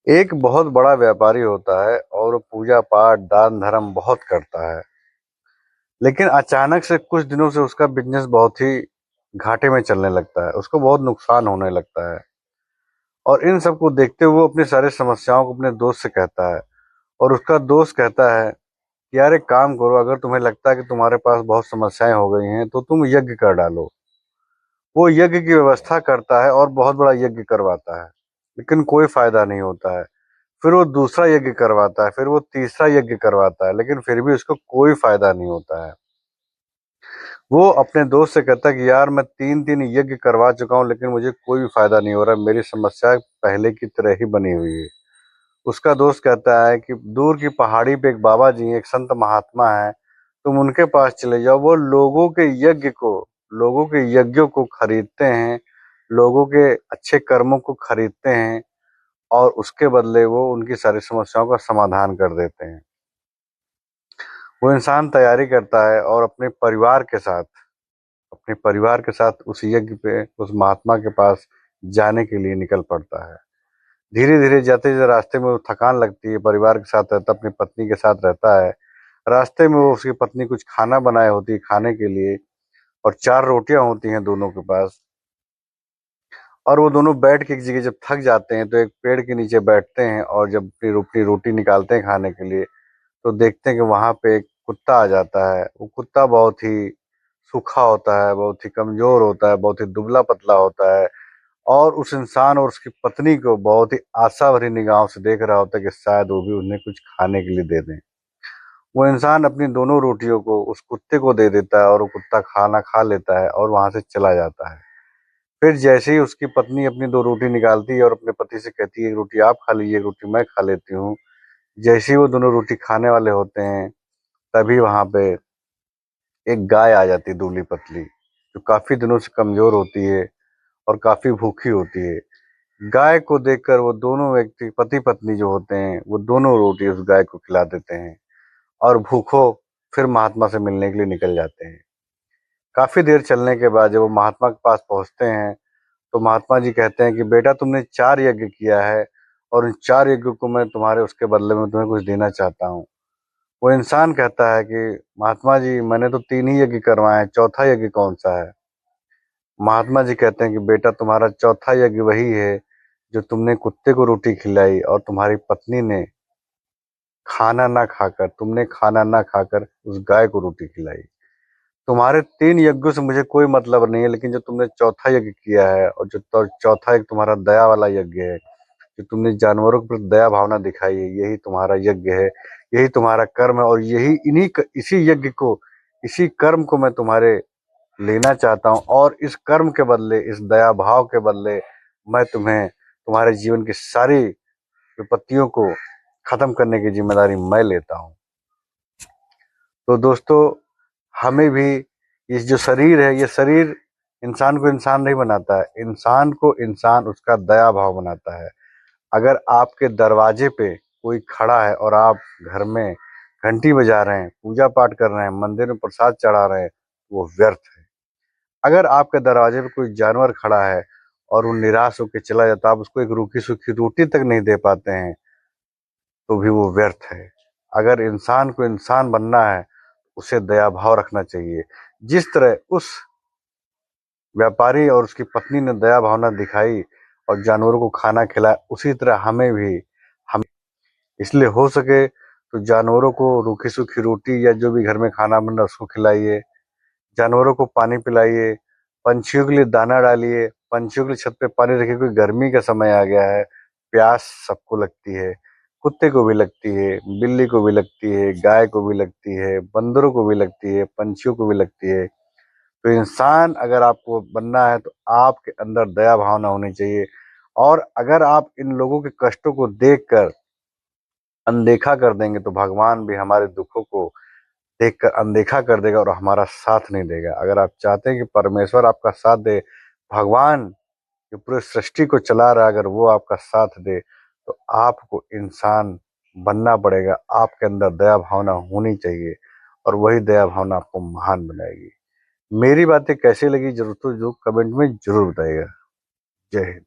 एक बहुत बड़ा व्यापारी होता है और वो पूजा पाठ दान धर्म बहुत करता है। लेकिन अचानक से कुछ दिनों से उसका बिजनेस बहुत ही घाटे में चलने लगता है, उसको बहुत नुकसान होने लगता है। और इन सब को देखते हुए वो अपनी सारी समस्याओं को अपने दोस्त से कहता है। और उसका दोस्त कहता है कि यार एक काम करो, अगर तुम्हें लगता है कि तुम्हारे पास बहुत समस्याएं हो गई हैं तो तुम यज्ञ कर डालो। वो यज्ञ की व्यवस्था करता है और बहुत बड़ा यज्ञ करवाता है, लेकिन कोई फायदा नहीं होता है। फिर वो दूसरा यज्ञ करवाता है, फिर वो तीसरा यज्ञ करवाता है, लेकिन फिर भी उसको कोई फायदा नहीं होता है। वो अपने दोस्त से कहता है कि यार मैं तीन तीन यज्ञ करवा चुका हूँ, लेकिन मुझे कोई भी फायदा नहीं हो रहा, मेरी समस्या पहले की तरह ही बनी हुई है। उसका दोस्त कहता है कि दूर की पहाड़ी पे एक बाबा जी हैं, एक संत महात्मा है, तुम उनके पास चले जाओ। वो लोगों के यज्ञों को खरीदते हैं, लोगों के अच्छे कर्मों को खरीदते हैं, और उसके बदले वो उनकी सारी समस्याओं का समाधान कर देते हैं। वो इंसान तैयारी करता है और अपने परिवार के साथ उस यज्ञ पे उस महात्मा के पास जाने के लिए निकल पड़ता है। धीरे धीरे जाते जाते रास्ते में वो थकान लगती है, परिवार के साथ रहता, अपनी पत्नी के साथ रहता है। रास्ते में वो उसकी पत्नी कुछ खाना बनाए होती है खाने के लिए, और चार रोटियां होती हैं दोनों के पास। और वो दोनों बैठ के एक जगह जब थक जाते हैं तो एक पेड़ के नीचे बैठते हैं, और जब अपनी रोटी निकालते हैं खाने के लिए तो देखते हैं कि वहां पे एक कुत्ता आ जाता है। वो कुत्ता बहुत ही सूखा होता है, बहुत ही कमजोर होता है, बहुत ही दुबला पतला होता है, और उस इंसान और उसकी पत्नी को बहुत ही आशा भरी निगाहों से देख रहा होता है कि शायद वो भी उन्हें कुछ खाने के लिए दे दें। वो इंसान अपनी दोनों रोटियों को उस कुत्ते को दे देता है, और वो कुत्ता खाना खा लेता है और वहां से चला जाता है। फिर जैसे ही उसकी पत्नी अपनी दो रोटी निकालती है और अपने पति से कहती है, एक रोटी आप खा लीजिए, एक रोटी मैं खा लेती हूँ। जैसे ही वो दोनों रोटी खाने वाले होते हैं, तभी वहां पे एक गाय आ जाती है, दूबली पतली, जो काफी दिनों से कमजोर होती है और काफी भूखी होती है। गाय को देखकर वो दोनों व्यक्ति पति पत्नी जो होते हैं, वो दोनों रोटी उस गाय को खिला देते हैं, और भूखों फिर महात्मा से मिलने के लिए निकल जाते हैं। काफी देर चलने के बाद जब वो महात्मा के पास पहुंचते हैं तो महात्मा जी कहते हैं कि बेटा तुमने चार यज्ञ किया है, और उन चार यज्ञों को मैं तुम्हारे उसके बदले में तुम्हें कुछ देना चाहता हूँ। वो इंसान कहता है कि महात्मा जी मैंने तो तीन ही यज्ञ करवाए हैं, चौथा यज्ञ कौन सा है। महात्मा जी कहते हैं कि बेटा तुम्हारा चौथा यज्ञ वही है जो तुमने कुत्ते को रोटी खिलाई, और तुम्हारी पत्नी ने तुमने खाना ना खाकर उस गाय को रोटी खिलाई। तुम्हारे तीन यज्ञों से मुझे कोई मतलब नहीं है, लेकिन जो तुमने चौथा यज्ञ किया है, और जो चौथा यज्ञ तुम्हारा दया वाला यज्ञ है, जो तुमने जानवरों के प्रति दया भावना दिखाई है, यही तुम्हारा यज्ञ है, यही तुम्हारा कर्म है। और इसी कर्म को मैं तुम्हारे लेना चाहता हूँ, और इस कर्म के बदले, इस दया भाव के बदले, मैं तुम्हें तुम्हारे जीवन की सारी विपत्तियों को खत्म करने की जिम्मेदारी मैं लेता हूँ। तो दोस्तों, हमें भी इस जो शरीर है, ये शरीर इंसान को इंसान नहीं बनाता है, इंसान को इंसान उसका दया भाव बनाता है। अगर आपके दरवाजे पे कोई खड़ा है और आप घर में घंटी बजा रहे हैं, पूजा पाठ कर रहे हैं, मंदिर में प्रसाद चढ़ा रहे हैं, वो व्यर्थ है। अगर आपके दरवाजे पे कोई जानवर खड़ा है और वो निराश होकर चला जाता है, आप उसको एक रूखी सूखी रोटी तक नहीं दे पाते हैं, तो भी वो व्यर्थ है। अगर इंसान को इंसान बनना है, उसे दया भाव रखना चाहिए। जिस तरह उस व्यापारी और उसकी पत्नी ने दया भावना दिखाई और जानवरों को खाना खिलाया, उसी तरह हमें भी, हम इसलिए हो सके तो जानवरों को रूखी सूखी रोटी या जो भी घर में खाना बन रहा है उसको खिलाइए, जानवरों को पानी पिलाइए, पंछियों के लिए दाना डालिए, पंछियों के लिए छत पे पानी रखिए, क्योंकि गर्मी का समय आ गया है, प्यास सबको लगती है, कुत्ते को भी लगती है, बिल्ली को भी लगती है, गाय को भी लगती है, बंदरों को भी लगती है, पंछियों को भी लगती है। तो इंसान अगर आपको बनना है तो आपके अंदर दया भावना होनी चाहिए। और अगर आप इन लोगों के कष्टों को देखकर अनदेखा कर देंगे तो भगवान भी हमारे दुखों को देखकर अनदेखा कर देगा और हमारा साथ नहीं देगा। अगर आप चाहते हैं कि परमेश्वर आपका साथ दे, भगवान जो पूरे सृष्टि को चला रहा है, अगर वो आपका साथ दे, तो आपको इंसान बनना पड़ेगा। आपके अंदर दया भावना होनी चाहिए, और वही दया भावना आपको महान बनाएगी। मेरी बातें कैसी लगी जरूर तो जो कमेंट में जरूर बताइएगा। जय हिंद।